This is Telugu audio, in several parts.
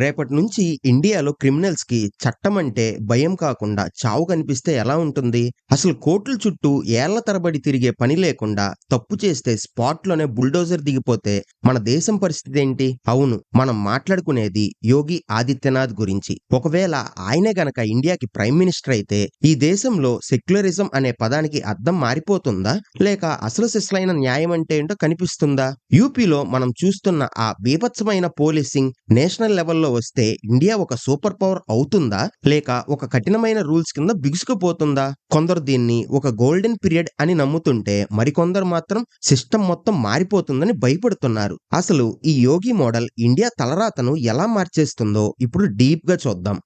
రేపటి నుంచి ఇండియాలో క్రిమినల్స్ కి చట్టం అంటే భయం కాకుండా చావు కనిపిస్తే ఎలా ఉంటుంది? అసలు కోర్టుల చుట్టూ ఏళ్ల తరబడి తిరిగే పని లేకుండా తప్పు చేస్తే స్పాట్ లోనే బుల్డోజర్ దిగిపోతే మన దేశం పరిస్థితి ఏంటి? అవును, మనం మాట్లాడుకునేది యోగి ఆదిత్యనాథ్ గురించి. ఒకవేళ ఆయనే గనక ఇండియాకి ప్రైమ్ మినిస్టర్ అయితే ఈ దేశంలో సెక్యులరిజం అనే పదానికి అర్థం మారిపోతుందా, లేక అసలు సిసలైన న్యాయం అంటే ఏంటో కనిపిస్తుందా? యూపీలో మనం చూస్తున్న ఆ బీభత్సమైన పోలీసింగ్ నేషనల్ లెవెల్లో వస్తే ఇండియా ఒక సూపర్ పవర్ అవుతుందా, లేక ఒక కఠినమైన రూల్స్ కింద బిగుసుకుపోతుందా? కొందరు దీన్ని ఒక గోల్డెన్ పీరియడ్ అని నమ్ముతుంటే మరికొందరు మాత్రం సిస్టమ్ మొత్తం మారిపోతుందని భయపడుతున్నారు. అసలు ఈ యోగి మోడల్ ఇండియా తలరాతను ఎలా మార్చేస్తుందో ఇప్పుడు డీప్ గా చూద్దాం.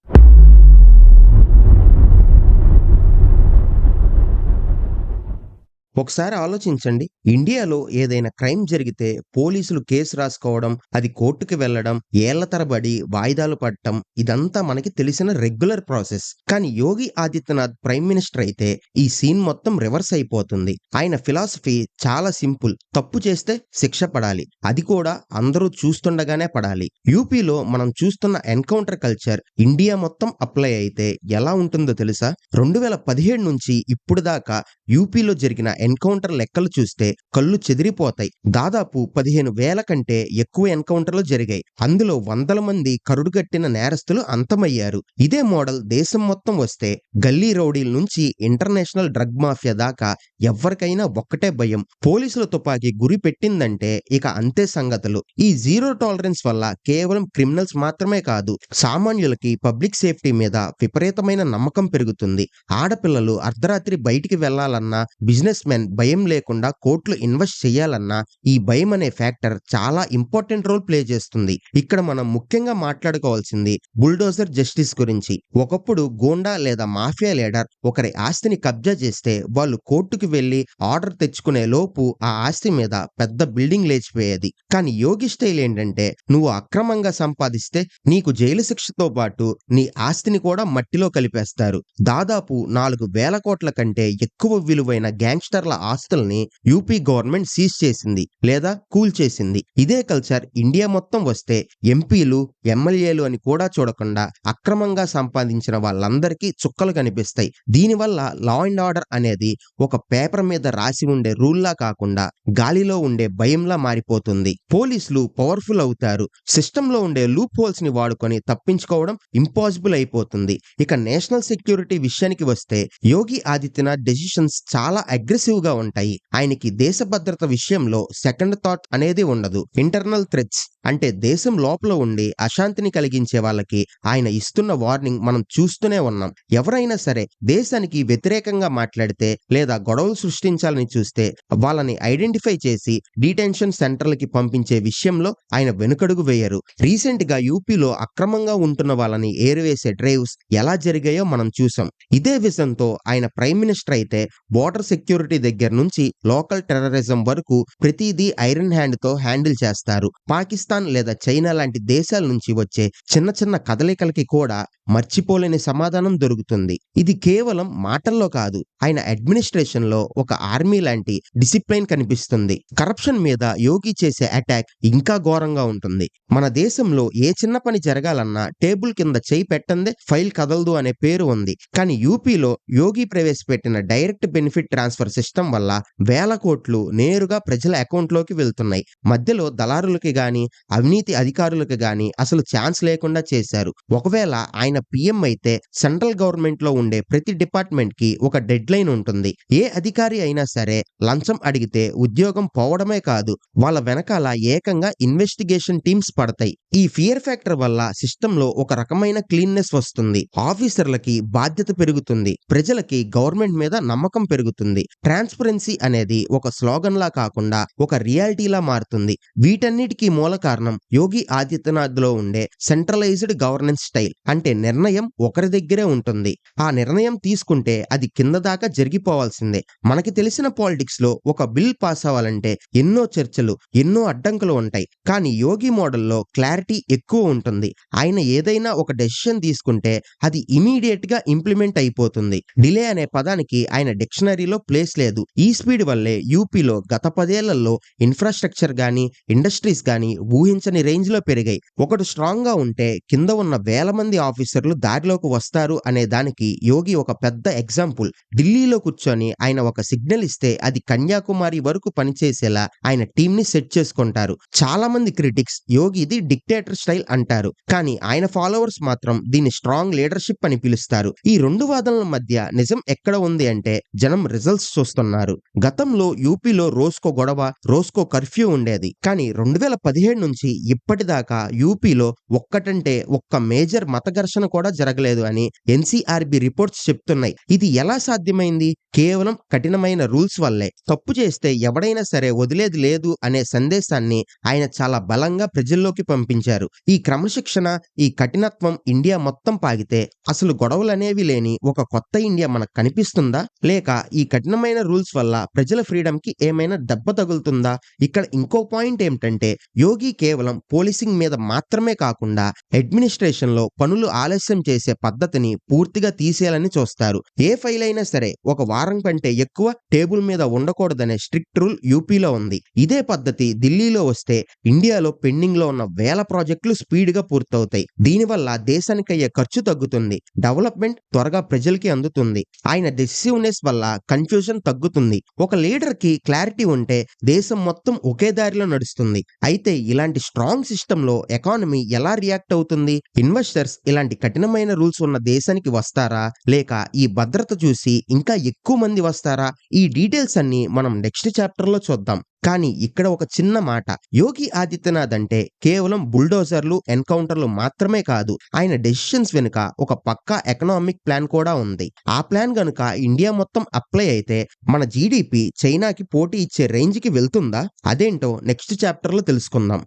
ఒకసారి ఆలోచించండి. ఇండియాలో ఏదైనా క్రైమ్ జరిగితే పోలీసులు కేసు రాసుకోవడం, అది కోర్టుకి వెళ్లడం, ఏళ్ల తరబడి వాయిదాలు పడటం ఇదంతా మనకి తెలిసిన రెగ్యులర్ ప్రాసెస్. కానీ యోగి ఆదిత్యనాథ్ ప్రైమ్ మినిస్టర్ అయితే ఈ సీన్ మొత్తం రివర్స్ అయిపోతుంది. ఆయన ఫిలాసఫీ చాలా సింపుల్. తప్పు చేస్తే శిక్ష పడాలి, అది కూడా అందరూ చూస్తుండగానే పడాలి. యూపీలో మనం చూస్తున్న ఎన్కౌంటర్ కల్చర్ ఇండియా మొత్తం అప్లై అయితే ఎలా ఉంటుందో తెలుసా? 2017 నుంచి ఇప్పుడు దాకా యూపీలో జరిగిన ఎన్కౌంటర్ లెక్కలు చూస్తే కళ్ళు చెదిరిపోతాయి. దాదాపు 15,000 కంటే ఎక్కువ ఎన్కౌంటర్లు జరిగాయి. అందులో వందల మంది కరుడుగట్టిన నేరస్తులు అంతమయ్యారు. ఇదే మోడల్ దేశం మొత్తం వస్తే గల్లీ రౌడీల నుంచి ఇంటర్నేషనల్ డ్రగ్ మాఫియా దాకా ఎవరికైనా ఒక్కటే భయం, పోలీసుల తుపాకీ గురి పెట్టిందంటే ఇక అంతే సంగతులు. ఈ జీరో టాలరెన్స్ వల్ల కేవలం క్రిమినల్స్ మాత్రమే కాదు, సామాన్యులకి పబ్లిక్ సేఫ్టీ మీద విపరీతమైన నమ్మకం పెరుగుతుంది. ఆడపిల్లలు అర్ధరాత్రి బయటికి వెళ్లాలన్నా, బిజినెస్ మెన్ భయం లేకుండా కోర్టులు ఇన్వెస్ట్ చేయాలన్నా ఈ భయం అనే ఫ్యాక్టర్ చాలా ఇంపార్టెంట్ రోల్ ప్లే చేస్తుంది. ఇక్కడ మనం ముఖ్యంగా మాట్లాడుకోవాల్సింది బుల్డోజర్ జస్టిస్ గురించి. ఒకప్పుడు గూండా లేదా మాఫియా లీడర్ ఒకరి ఆస్తిని కబ్జా చేస్తే వాళ్ళు కోర్టుకు వెళ్లి ఆర్డర్ తెచ్చుకునే లోపు ఆ ఆస్తి మీద పెద్ద బిల్డింగ్ లేచిపోయేది. కానీ యోగి స్టైల్ ఏంటంటే, నువ్వు అక్రమంగా సంపాదిస్తే నీకు జైలు శిక్షతో పాటు నీ ఆస్తిని కూడా మట్టిలో కలిపేస్తారు. దాదాపు 4,000 కోట్ల కంటే ఎక్కువ విలువైన గ్యాంగ్స్టర్ల ఆస్తుల్ని యూపీ గవర్నమెంట్ సీజ్ చేసింది లేదా కూల్చేసింది. ఇదే కల్చర్ ఇండియా మొత్తం వస్తే ఎంపీలు, ఎమ్మెల్యేలు అని కూడా చూడకుండా అక్రమంగా సంపాదించిన వాళ్ళందరికీ చుక్కలు కనిపిస్తాయి. దీనివల్ల లా అండ్ ఆర్డర్ అనేది ఒక పేపర్ మీద రాసి ఉండే రూల్లా కాకుండా గాలిలో ఉండే భయంలా మారిపోతుంది. పోలీసులు పవర్ఫుల్ అవుతారు, సిస్టంలో ఉండే లూప్ హోల్స్ ని వాడుకొని తప్పించుకోవడం ఇంపాసిబుల్ అయిపోతుంది. ఇక నేషనల్ సెక్యూరిటీ విషయానికి వస్తే యోగి ఆదిత్యనాథ్ డెసిషన్స్ చాలా అగ్రెసివ్ గా ఉంటాయి. ఆయనకి దేశ భద్రత విషయంలో సెకండ్ థాట్ అనేది ఉండదు. ఇంటర్నల్ థ్రెట్స్ అంటే దేశం లోపల ఉండి అశాంతిని కలిగించే వాళ్ళకి ఆయన ఇస్తున్న వార్నింగ్ మనం చూస్తూనే ఉన్నాం. ఎవరైనా సరే దేశానికి వ్యతిరేకంగా మాట్లాడితే లేదా గొడవలు సృష్టించాలని చూస్తే వాళ్ళని ఐడెంటిఫై చేసి డిటెన్షన్ సెంటర్లకి పంపించే విషయంలో ఆయన వెనుకడుగు వేయరు. రీసెంట్ గా యూపీలో అక్రమంగా ఉంటున్న వాళ్ళని ఏరివేసే డ్రైవ్స్ ఎలా జరిగాయో మనం చూసాం. ఇదే విజన్తో ఆయన ప్రైమ్ మినిస్టర్ అయితే బోర్డర్ సెక్యూరిటీ దగ్గర నుంచి లోకల్ టెర్రరిజం వరకు ప్రతిదీ ఐరన్ హ్యాండ్ తో హ్యాండిల్ చేస్తారు. పాకిస్తాన్ లేదా చైనా లాంటి దేశాల నుంచి వచ్చే చిన్న చిన్న కదలికలకి కూడా మర్చిపోలేని సమాధానం దొరుకుతుంది. ఇది కేవలం మాటల్లో కాదు, ఆయన అడ్మినిస్ట్రేషన్ లో ఒక ఆర్మీ లాంటి డిసిప్లైన్ కనిపిస్తుంది. కరప్షన్ మీద యోగి చేసే అటాక్ ఇంకా ఘోరంగా ఉంటుంది. మన దేశంలో ఏ చిన్న పని జరగాలన్నా టేబుల్ కింద చేయి పెట్టందే ఫైల్ కదలదు అనే పేరు ఉంది. కానీ యూపీలో యోగి ప్రవేశపెట్టిన డైరెక్ట్ బెనిఫిట్ ట్రాన్స్ఫర్ సిస్టమ్ వల్ల వేల కోట్లు నేరుగా ప్రజల అకౌంట్ లోకి వెళ్తున్నాయి. మధ్యలో దళారులకి గాని అవినీతి అధికారులకు గాని అసలు ఛాన్స్ లేకుండా చేశారు. ఒకవేళ ఆయన పిఎం అయితే సెంట్రల్ గవర్నమెంట్ లో ఉండే ప్రతి డిపార్ట్మెంట్ కి ఒక డెడ్ లైన్ ఉంటుంది. ఏ అధికారి అయినా సరే లంచం అడిగితే ఉద్యోగం పోవడమే కాదు, వాళ్ళ వెనకాల ఏకంగా ఇన్వెస్టిగేషన్ టీమ్స్ పడతాయి. ఈ ఫియర్ ఫ్యాక్టర్ వల్ల సిస్టమ్ లో ఒక రకమైన క్లీన్నెస్ వస్తుంది. ఆఫీసర్లకి బాధ్యత పెరుగుతుంది, ప్రజలకి గవర్నమెంట్ మీద నమ్మకం పెరుగుతుంది. ట్రాన్స్పరెన్సీ అనేది ఒక స్లోగన్ లా కాకుండా ఒక రియాలిటీలా మారుతుంది. వీటన్నిటికీ మూల కారణం యోగి ఆదిత్యనాథ్ లో ఉండే సెంట్రలైజ్డ్ గవర్నెన్స్ స్టైల్. అంటే నిర్ణయం ఒకరి దగ్గరే ఉంటుంది. ఆ నిర్ణయం తీసుకుంటే అది కింద దాకా జరిగిపోవాల్సిందే. మనకి తెలిసిన పాలిటిక్స్ లో ఒక బిల్ పాస్ అవ్వాలంటే ఎన్నో చర్చలు, ఎన్నో అడ్డంకులు ఉంటాయి. కానీ యోగి మోడల్లో క్లారిటీ ఎక్కువ ఉంటుంది. ఆయన ఏదైనా ఒక డెసిషన్ తీసుకుంటే అది ఇమీడియట్ గా ఇంప్లిమెంట్ అయిపోతుంది. డిలే అనే పదానికి ఆయన డిక్షనరీలో ప్లేస్ లేదు. ఈ స్పీడ్ వల్లే యూపీలో గత 10 ఏళ్లలో ఇన్ఫ్రాస్ట్రక్చర్ గానీ, ఇండస్ట్రీస్ గానీ ఊహించని రేంజ్ లో పెరిగాయి. ఒకడు స్ట్రాంగ్ గా ఉంటే కింద ఉన్న వేల మంది ఆఫీసర్లు దారిలోకి వస్తారు అనే దానికి యోగి ఒక పెద్ద ఎగ్జాంపుల్. ఢిల్లీలో కూర్చొని ఆయన ఒక సిగ్నల్ ఇస్తే అది కన్యాకుమారి వరకు పనిచేసేలా ఆయన టీం ని సెట్ చేసుకుంటారు. చాలా మంది క్రిటిక్స్ యోగిది డిక్టేటర్ స్టైల్ అంటారు. కానీ ఆయన ఫాలోవర్స్ మాత్రం దీన్ని స్ట్రాంగ్ లీడర్షిప్ అని పిలుస్తారు. ఈ రెండు వాదనల మధ్య నిజం ఎక్కడ ఉంది అంటే జనం రిజల్ట్స్ చూస్తున్నారు. గతంలో యూపీలో రోజుకో గొడవ, రోజుకో కర్ఫ్యూ ఉండేది. కానీ 2017 నుంచి ఇప్పటిదాకా యూపీలో ఒక్కటంటే ఒక్క మేజర్ మత ఘర్షణ కూడా జరగలేదు అని ఎన్సీఆర్బీ రిపోర్ట్స్ చెప్తున్నాయి. ఇది ఎలా సాధ్యమైంది? కేవలం కఠినమైన రూల్స్ వల్లే. తప్పు చేస్తే ఎవడైనా సరే వదిలేది లేదు అనే సందేశాన్ని ఆయన చాలా బలంగా ప్రజల్లోకి పంపించారు. ఈ క్రమశిక్షణ, ఈ కఠినత్వం ఇండియా మొత్తం పాగితే అసలు గొడవలనేవి లేని ఒక కొత్త ఇండియా మనకు కనిపిస్తుందా? లేక ఈ కఠినమైన రూల్స్ వల్ల ప్రజల ఫ్రీడమ్ కి ఏమైనా దెబ్బ తగులుతుందా? ఇక్కడ ఇంకో పాయింట్ ఏమిటంటే యోగి కేవలం పోలీసింగ్ మీద మాత్రమే కాకుండా అడ్మినిస్ట్రేషన్ లో పనులు ఆలస్యం చేసే పద్ధతిని పూర్తిగా తీసేయాలని చూస్తారు. ఏ ఫైల్ అయినా సరే ఒక వారం కంటే ఎక్కువ టేబుల్ మీద ఉండకూడదనే స్ట్రిక్ట్ రూల్ యూపీలో ఉంది. ఇదే పద్ధతి ఢిల్లీలో వస్తే ఇండియాలో పెండింగ్ లో ఉన్న వేల ప్రాజెక్టులు స్పీడ్ గా పూర్తవుతాయి. దీనివల్ల దేశానికి అయ్యే ఖర్చు తగ్గుతుంది, డెవలప్మెంట్ త్వరగా ప్రజలకి అందుతుంది. ఆయన డెసిసివ్నెస్ వల్ల కన్ఫ్యూజన్ తగ్గుతుంది. ఒక లీడర్ కి క్లారిటీ ఉంటే దేశం మొత్తం ఒకే దారిలో నడుస్తుంది. అయితే ఇలాంటి స్ట్రాంగ్ సిస్టమ్ లో ఎకానమీ ఎలా రియాక్ట్ అవుతుంది? ఇన్వెస్టర్స్ ఇలాంటి కఠినమైన రూల్స్ ఉన్న దేశానికి వస్తారా? లేక ఈ భద్రత చూసి ఇంకా ఎక్కువ మంది వస్తారా? ఈ డీటెయిల్స్ అన్ని మనం నెక్స్ట్ చాప్టర్ లో చూద్దాం. కానీ ఇక్కడ ఒక చిన్న మాట. యోగి ఆదిత్యనాథ్ అంటే కేవలం బుల్డోజర్లు, ఎన్కౌంటర్లు మాత్రమే కాదు. ఆయన డెసిషన్స్ వెనుక ఒక పక్కా ఎకనామిక్ ప్లాన్ కూడా ఉంది. ఆ ప్లాన్ గనుక ఇండియా మొత్తం అప్లై అయితే మన జీడిపి చైనాకి పోటీ ఇచ్చే రేంజ్ కి వెళ్తుందా? అదేంటో నెక్స్ట్ చాప్టర్ లో తెలుసుకుందాం.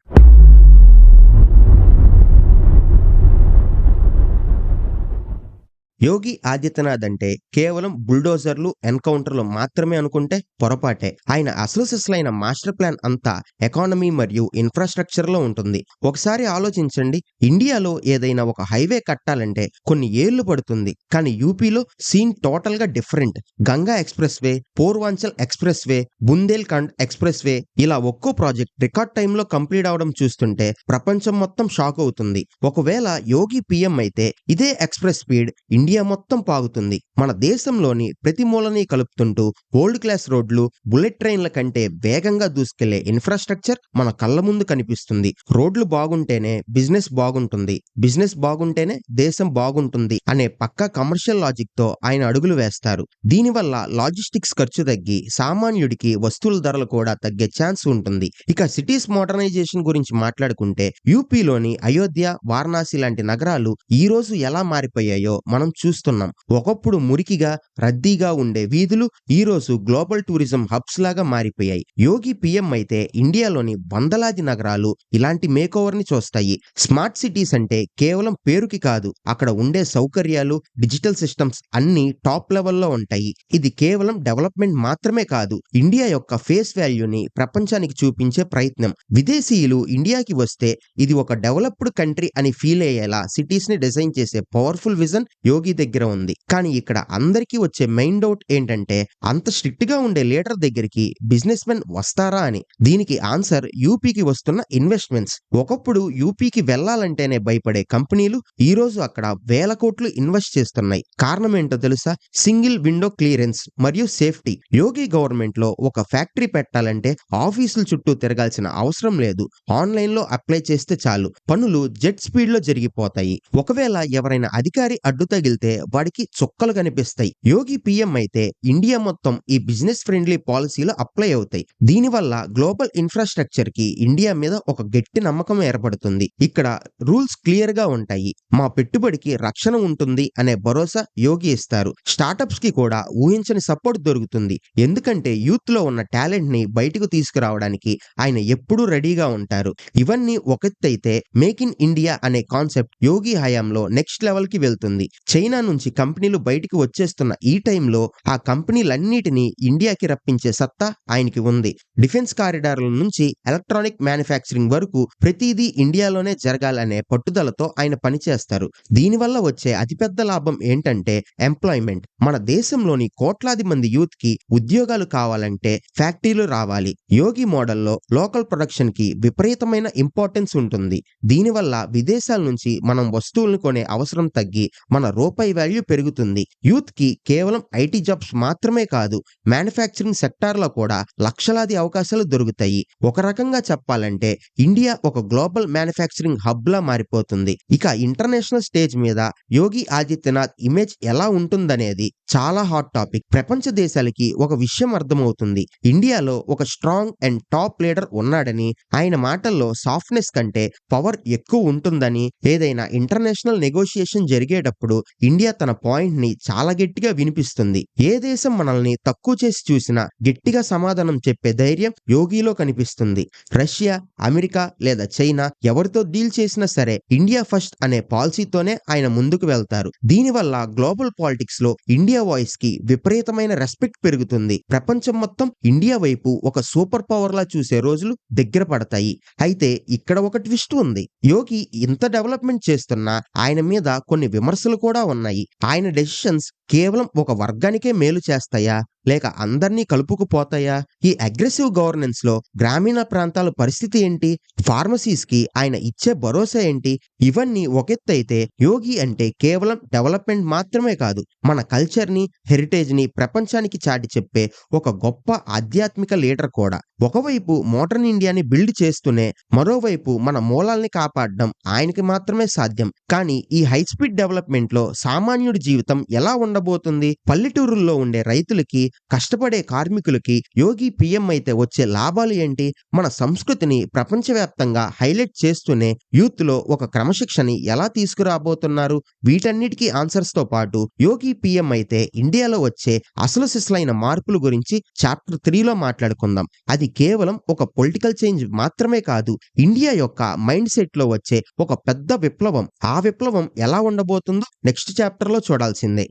యోగి ఆదిత్యనాథ్ అంటే కేవలం బుల్డోజర్లు, ఎన్కౌంటర్లు మాత్రమే అనుకుంటే పొరపాటే. ఆయన అసలు సిసలైన మాస్టర్ ప్లాన్ అంతా ఎకానమీ మరియు ఇన్ఫ్రాస్ట్రక్చర్ లో ఉంటుంది. ఒకసారి ఆలోచించండి. ఇండియాలో ఏదైనా ఒక హైవే కట్టాలంటే కొన్ని ఏళ్లు పడుతుంది. కానీ యూపీలో సీన్ టోటల్ గా different. Ganga express way, Purvanchal express way, Bundelkhand express way, ఇలా ఒక్కో ప్రాజెక్ట్ రికార్డ్ టైంలో కంప్లీట్ అవడం చూస్తుంటే ప్రపంచం మొత్తం షాక్ అవుతుంది. ఒకవేళ యోగి పీఎం అయితే ఇదే ఎక్స్ప్రెస్ స్పీడ్ ఇండియా మొత్తం పాగుతుంది. మన దేశంలోని ప్రతి మూలని కలుపుతుంటూ వరల్డ్ క్లాస్ రోడ్లు, బుల్లెట్ ట్రైన్ల కంటే వేగంగా దూసుకెళ్లే ఇన్ఫ్రాస్ట్రక్చర్ మన కళ్ళ ముందు కనిపిస్తుంది. రోడ్లు బాగుంటేనే బిజినెస్ బాగుంటుంది, బిజినెస్ బాగుంటేనే దేశం బాగుంటుంది అనే పక్కా కమర్షియల్ లాజిక్ తో ఆయన అడుగులు వేస్తారు. దీనివల్ల లాజిస్టిక్స్ ఖర్చు తగ్గి సామాన్యుడికి వస్తువుల ధరలు కూడా తగ్గే ఛాన్స్ ఉంటుంది. ఇక సిటీస్ మోడర్నైజేషన్ గురించి మాట్లాడుకుంటే యూపీలోని అయోధ్య, వారణాసి లాంటి నగరాలు ఈ రోజు ఎలా మారిపోయాయో మనం చూస్తున్నాం. ఒకప్పుడు మురికిగా, రద్దీగా ఉండే వీధులు ఈ రోజు గ్లోబల్ టూరిజం హబ్స్ లాగా మారిపోయాయి. యోగి పీఎం అయితే ఇండియాలోని వందలాది నగరాలు ఇలాంటి మేకోవర్ ని చూస్తాయి. స్మార్ట్ సిటీస్ అంటే కేవలం పేరుకి కాదు, అక్కడ ఉండే సౌకర్యాలు, డిజిటల్ సిస్టమ్స్ అన్ని టాప్ లెవెల్లో ఉంటాయి. ఇది కేవలం డెవలప్మెంట్ మాత్రమే కాదు, ఇండియా యొక్క ఫేస్ వాల్యూని ప్రపంచానికి చూపించే ప్రయత్నం. విదేశీయులు ఇండియాకి వస్తే ఇది ఒక డెవలప్డ్ కంట్రీ అని ఫీల్ అయ్యేలా సిటీస్ ని డిజైన్ చేసే పవర్ఫుల్ విజన్ యోగి దగ్గర ఉంది. కానీ ఇక్కడ అందరికీ వచ్చే మెయిన్ డౌట్ ఏంటంటే అంత స్ట్రిక్ట్ గా ఉండే లీడర్ దగ్గరికి బిజినెస్ మెన్ వస్తారా అని. దీనికి ఆన్సర్ యూపీకి వస్తున్న ఇన్వెస్ట్మెంట్స్. ఒకప్పుడు యూపీకి వెళ్లాలంటేనే భయపడే కంపెనీలు ఈ రోజు అక్కడ వేల కోట్లు ఇన్వెస్ట్ చేస్తున్నాయి. కారణం ఏంటో తెలుసా? సింగిల్ విండో క్లియరెన్స్ మరియు సేఫ్టీ. యోగి గవర్నమెంట్ లో ఒక ఫ్యాక్టరీ పెట్టాలంటే ఆఫీసుల చుట్టూ తిరగాల్సిన అవసరం లేదు. ఆన్లైన్ లో అప్లై చేస్తే చాలు, పనులు జెట్ స్పీడ్ లో జరిగిపోతాయి. ఒకవేళ ఎవరైనా అధికారి అడ్డు తగిలితే వెళ్తే వాడికి చుక్కలు కనిపిస్తాయి. యోగి పీఎం అయితే ఇండియా మొత్తం ఈ బిజినెస్ ఫ్రెండ్లీ పాలసీలు అప్లై అవుతాయి. దీనివల్ల గ్లోబల్ ఇన్ఫ్రాస్ట్రక్చర్ కి ఇండియా మీద ఒక గట్టి నమ్మకం ఏర్పడుతుంది. ఇక్కడ రూల్స్ క్లియర్ గా ఉంటాయి. మా పెట్టుబడికి రక్షణ ఉంటుంది అనే భరోసా యోగి ఇస్తారు. స్టార్టప్స్ కి కూడా ఊహించని సపోర్ట్ దొరుకుతుంది. ఎందుకంటే యూత్ లో ఉన్న టాలెంట్ ని బయటకు తీసుకురావడానికి ఆయన ఎప్పుడూ రెడీగా ఉంటారు. ఇవన్నీ ఒకెత్తైతే మేక్ ఇన్ ఇండియా అనే కాన్సెప్ట్ యోగి హయాంలో నెక్స్ట్ లెవెల్ కి వెళ్తుంది. చైనా నుంచి కంపెనీలు బయటికి వచ్చేస్తున్న ఈ టైంలో ఆ కంపెనీలన్నిటినీ ఇండియాకి రప్పించే సత్తా ఆయనకి ఉంది. డిఫెన్స్ కారిడార్ల నుంచి ఎలక్ట్రానిక్ మ్యానుఫ్యాక్చరింగ్ వరకు ప్రతిదీ ఇండియాలోనే జరగాలనే పట్టుదలతో ఆయన పనిచేస్తారు. దీనివల్ల వచ్చే అతిపెద్ద లాభం ఏంటంటే ఎంప్లాయ్మెంట్. మన దేశంలోని కోట్లాది మంది యూత్ కి ఉద్యోగాలు కావాలంటే ఫ్యాక్టరీలు రావాలి. యోగి మోడల్లో లోకల్ ప్రొడక్షన్ కి విపరీతమైన ఇంపార్టెన్స్ ఉంటుంది. దీనివల్ల విదేశాల నుంచి మనం వస్తువులను కొనే అవసరం తగ్గి మన రూపాయి వాల్యూ పెరుగుతుంది. యూత్ కి కేవలం ఐటీ జాబ్స్ మాత్రమే కాదు, మ్యానుఫ్యాక్చరింగ్ సెక్టార్లో కూడా లక్షలాది అవకాశాలు దొరుకుతాయి. ఒక రకంగా చెప్పాలంటే ఇండియా ఒక గ్లోబల్ మ్యానుఫ్యాక్చరింగ్ హబ్ లా మారిపోతుంది. ఇక ఇంటర్నేషనల్ స్టేజ్ మీద యోగి ఆదిత్యనాథ్ ఇమేజ్ ఎలా ఉంటుందనేది చాలా హాట్ టాపిక్. ప్రపంచ దేశాలకి ఒక విషయం అర్థమవుతుంది. ఇండియాలో ఒక స్ట్రాంగ్ అండ్ టాప్ లీడర్ ఉన్నాడని, ఆయన మాటల్లో సాఫ్ట్నెస్ కంటే పవర్ ఎక్కువ ఉంటుందని, ఏదైనా ఇంటర్నేషనల్ నెగోషియేషన్ జరిగేటప్పుడు ఇండియా తన పాయింట్ ని చాలా గట్టిగా వినిపిస్తుంది. ఏ దేశం మనల్ని తక్కువ చేసి చూసినా గట్టిగా సమాధానం చెప్పే ధైర్యం యోగిలో కనిపిస్తుంది. రష్యా, అమెరికా లేదా చైనా ఎవరితో డీల్ చేసినా సరే ఇండియా ఫస్ట్ అనే పాలసీతోనే ఆయన ముందుకు వెళ్తారు. దీనివల్ల గ్లోబల్ పాలిటిక్స్ లో ఇండియా వాయిస్ కి విపరీతమైన రెస్పెక్ట్ పెరుగుతుంది. ప్రపంచం మొత్తం ఇండియా వైపు ఒక సూపర్ పవర్ లా చూసే రోజులు దగ్గర పడతాయి. అయితే ఇక్కడ ఒక ట్విస్ట్ ఉంది. యోగి ఇంత డెవలప్మెంట్ చేస్తున్నా ఆయన మీద కొన్ని విమర్శలు కూడా ఉన్నాయి. ఆయన డెసిషన్స్ కేవలం ఒక వర్గానికే మేలు చేస్తాయా లేక అందరినీ కలుపుకుపోతాయా? ఈ అగ్రెసివ్ గవర్నెన్స్ లో గ్రామీణ ప్రాంతాల పరిస్థితి ఏంటి? ఫార్మసీస్ కి ఆయన ఇచ్చే భరోసా ఏంటి? ఇవన్నీ ఒకెత్తైతే యోగి అంటే కేవలం డెవలప్మెంట్ మాత్రమే కాదు, మన కల్చర్ ని, హెరిటేజ్ ని ప్రపంచానికి చాటి చెప్పే ఒక గొప్ప ఆధ్యాత్మిక లీడర్ కూడా. ఒకవైపు మోడర్న్ ఇండియాని బిల్డ్ చేస్తూనే మరోవైపు మన మూలాల్ని కాపాడడం ఆయనకి మాత్రమే సాధ్యం. కానీ ఈ హై స్పీడ్ డెవలప్మెంట్ లో సామాన్యుడి జీవితం ఎలా ఉండబోతుంది? పల్లెటూరుల్లో ఉండే రైతులకి, కష్టపడే కార్మికులకి యోగి పీఎం అయితే వచ్చే లాభాలు ఏంటి? మన సంస్కృతిని ప్రపంచవ్యాప్తంగా హైలైట్ చేస్తూనే యూత్ లో ఒక క్రమశిక్షణని ఎలా తీసుకురాబోతున్నారు? వీటన్నిటికీ ఆన్సర్స్ తో పాటు యోగి పీఎం అయితే ఇండియాలో వచ్చే అసలు సిసలైన మార్పుల గురించి చాప్టర్ 3లో మాట్లాడుకుందాం. అది కేవలం ఒక పొలిటికల్ చేంజ్ మాత్రమే కాదు, ఇండియా యొక్క మైండ్ సెట్ లో వచ్చే ఒక పెద్ద విప్లవం. ఆ విప్లవం ఎలా ఉండబోతుందో నెక్స్ట్ చాప్టర్ లో చూడాల్సిందే.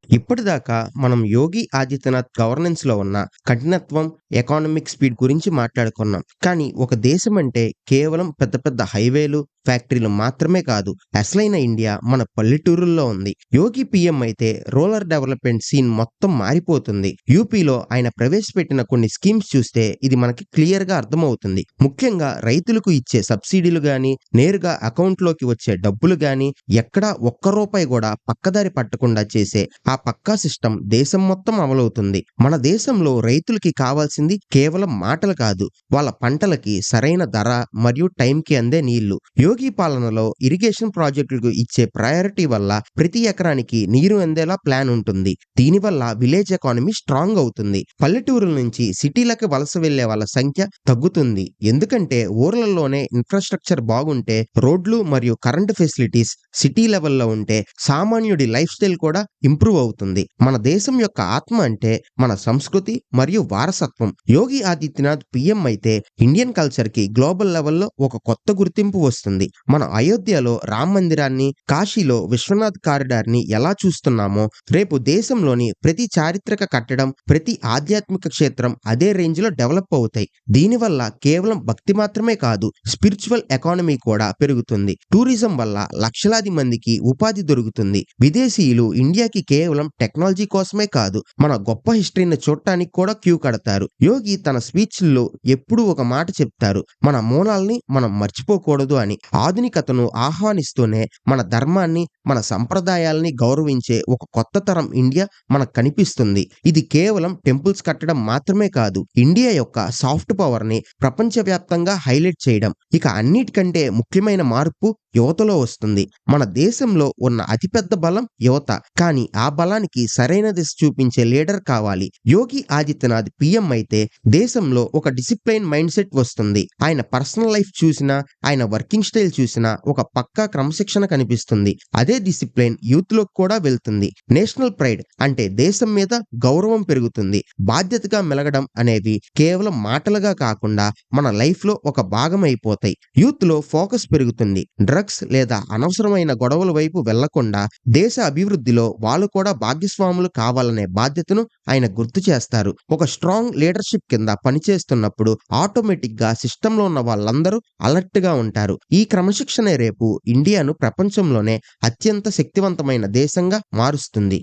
ఇప్పటిదాకా మనం యోగి ఆదిత్యనాథ్ గవర్నెన్స్ లో ఉన్న కఠినత్వం, ఎకానమిక్ స్పీడ్ గురించి మాట్లాడుకున్నాం. కానీ ఒక దేశం అంటే కేవలం పెద్ద పెద్ద హైవేలు, ఫ్యాక్టరీలు మాత్రమే కాదు, అసలైన ఇండియా మన పల్లెటూరుల్లో ఉంది. యోగి పీఎం అయితే రూరల్ డెవలప్మెంట్ సీన్ మొత్తం మారిపోతుంది. యూపీలో ఆయన ప్రవేశపెట్టిన కొన్ని స్కీమ్స్ చూస్తే ఇది మనకి క్లియర్ గా అర్థమవుతుంది. ముఖ్యంగా రైతులకు ఇచ్చే సబ్సిడీలు గాని, నేరుగా అకౌంట్ లోకి వచ్చే డబ్బులు గాని, ఎక్కడా ఒక్క రూపాయి కూడా పక్కదారి పట్టకుండా చేసే ఆ పక్కా సిస్టమ్ దేశం మొత్తం అమలవుతుంది. మన దేశంలో రైతులకి కావాల్సింది కేవలం మాటలు కాదు, వాళ్ళ పంటలకి సరైన ధర మరియు టైంకి అందే నీళ్లు. యోగి పాలనలో ఇరిగేషన్ ప్రాజెక్టులకు ఇచ్చే ప్రయారిటీ వల్ల ప్రతి ఎకరానికి నీరు అందేలా ప్లాన్ ఉంటుంది. దీనివల్ల విలేజ్ ఎకానమీ స్ట్రాంగ్ అవుతుంది. పల్లెటూరుల నుంచి సిటీలకు వలస వెళ్లే వాళ్ళ సంఖ్య తగ్గుతుంది. ఎందుకంటే ఊర్లలోనే ఇన్ఫ్రాస్ట్రక్చర్ బాగుంటే, రోడ్లు మరియు కరెంటు ఫెసిలిటీస్ సిటీ లెవెల్లో ఉంటే సామాన్యుడి లైఫ్ స్టైల్ కూడా ఇంప్రూవ్ అవుతుంది. మన దేశం యొక్క ఆత్మ అంటే మన సంస్కృతి మరియు వారసత్వం. యోగి ఆదిత్యనాథ్ పీఎం అయితే ఇండియన్ కల్చర్ కి గ్లోబల్ లెవెల్లో ఒక కొత్త గుర్తింపు వస్తుంది. మన అయోధ్యలో రామ మందిరాన్ని, కాశీలో విశ్వనాథ్ కారిడార్ ని ఎలా చూస్తున్నామో రేపు దేశంలోని ప్రతి చారిత్రక కట్టడం, ప్రతి ఆధ్యాత్మిక క్షేత్రం అదే రేంజ్ లో డెవలప్ అవుతాయి. దీనివల్ల కేవలం భక్తి మాత్రమే కాదు, స్పిరిచువల్ ఎకానమీ కూడా పెరుగుతుంది. టూరిజం వల్ల లక్షలాది మందికి ఉపాధి దొరుకుతుంది. విదేశీయులు ఇండియాకి కేవలం కేవలం టెక్నాలజీ కోసమే కాదు, మన గొప్ప హిస్టరీని చూడటానికి కూడా క్యూ కడతారు. యోగి తన స్పీచ్‌ల్లో ఎప్పుడూ ఒక మాట చెప్తారు, మన మూలాల్ని మనం మర్చిపోకూడదు అని. ఆధునికతను ఆహ్వానిస్తూనే మన ధర్మాన్ని, మన సంప్రదాయాల్ని గౌరవించే ఒక కొత్త తరం ఇండియా మనకు కనిపిస్తుంది. ఇది కేవలం టెంపుల్స్ కట్టడం మాత్రమే కాదు, ఇండియా యొక్క సాఫ్ట్ పవర్‌ని ప్రపంచవ్యాప్తంగా హైలైట్ చేయడం. ఇక అన్నిటికంటే ముఖ్యమైన మార్పు యువతలో వస్తుంది. మన దేశంలో ఉన్న అతిపెద్ద బలం యువత. కానీ ఆ బలానికి సరైన దిశ చూపించే లీడర్ కావాలి. యోగి ఆదిత్యనాథ్ పీఎం అయితే దేశంలో ఒక డిసిప్లైన్ మైండ్ సెట్ వస్తుంది. ఆయన పర్సనల్ లైఫ్ చూసినా, ఆయన వర్కింగ్ స్టైల్ చూసినా ఒక పక్కా క్రమశిక్షణ కనిపిస్తుంది. అదే డిసిప్లైన్ యూత్ లోకి కూడా వెళ్తుంది. నేషనల్ ప్రైడ్ అంటే దేశం మీద గౌరవం పెరుగుతుంది. బాధ్యతగా మెలగడం అనేవి కేవలం మాటలుగా కాకుండా మన లైఫ్ లో ఒక భాగం అయిపోతాయి. యూత్ లో ఫోకస్ పెరుగుతుంది. డ్రగ్స్ లేదా అనవసరమైన గొడవల వైపు వెళ్లకుండా దేశ అభివృద్ధిలో వాళ్ళు కూడా భాగస్వాములు కావాలనే బాధ్యతను ఆయన గుర్తు చేస్తారు. ఒక స్ట్రాంగ్ లీడర్షిప్ కింద పనిచేస్తున్నప్పుడు ఆటోమేటిక్ గా సిస్టమ్ లో ఉన్న వాళ్ళందరూ అలర్ట్ గా ఉంటారు. ఈ క్రమశిక్షణే రేపు ఇండియాను ప్రపంచంలోనే అత్యంత శక్తివంతమైన దేశంగా మారుస్తుంది.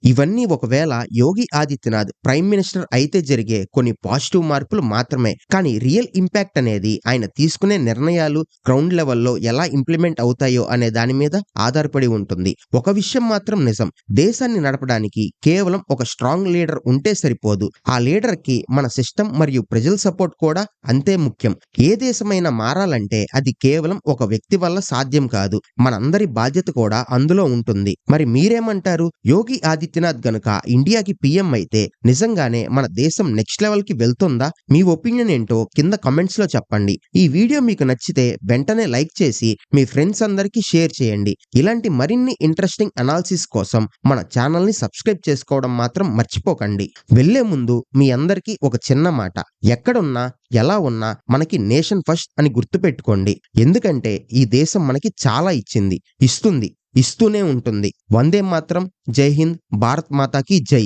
ఇవన్నీ ఒకవేళ యోగి ఆదిత్యనాథ్ ప్రైమ్ మినిస్టర్ అయితే జరిగే కొన్ని పాజిటివ్ మార్పులు మాత్రమే. కానీ రియల్ ఇంపాక్ట్ అనేది ఆయన తీసుకునే నిర్ణయాలు గ్రౌండ్ లెవెల్లో ఎలా ఇంప్లిమెంట్ అవుతాయో అనే దాని మీద ఆధారపడి ఉంటుంది. ఒక విషయం మాత్రం నిజం, దేశాన్ని నడపడానికి కేవలం ఒక స్ట్రాంగ్ లీడర్ ఉంటే సరిపోదు. ఆ లీడర్ కి మన సిస్టమ్ మరియు ప్రజల సపోర్ట్ కూడా అంతే ముఖ్యం. ఏ దేశమైనా మారాలంటే అది కేవలం ఒక వ్యక్తి వల్ల సాధ్యం కాదు, మనందరి బాధ్యత కూడా అందులో ఉంటుంది. మరి మీరేమంటారు? యోగి ఆదిత్యనాథ్ గనుక ఇండియాకి పీఎం అయితే నిజంగానే మన దేశం నెక్స్ట్ లెవెల్ కి వెళ్తుందా? మీ ఒపీనియన్ ఏంటో కింద కమెంట్స్ లో చెప్పండి. ఈ వీడియో మీకు నచ్చితే వెంటనే లైక్ చేసి మీ ఫ్రెండ్స్ అందరికీ షేర్ చేయండి. ఇలాంటి మరిన్ని ఇంట్రెస్టింగ్ అనాలిసిస్ కోసం మన ఛానల్ ని సబ్స్క్రైబ్ చేసుకోవడం మాత్రం మర్చిపోకండి. వెళ్లే ముందు మీ అందరికీ ఒక చిన్న మాట, ఎక్కడున్నా ఎలా ఉన్నా మనకి నేషన్ ఫస్ట్ అని గుర్తుపెట్టుకోండి. ఎందుకంటే ఈ దేశం మనకి చాలా ఇచ్చింది, ఇస్తుంది, ఇస్తూనే ఉంటుంది. వందే మాత్రం. జై హింద్. భారత్ మాతాకి జై.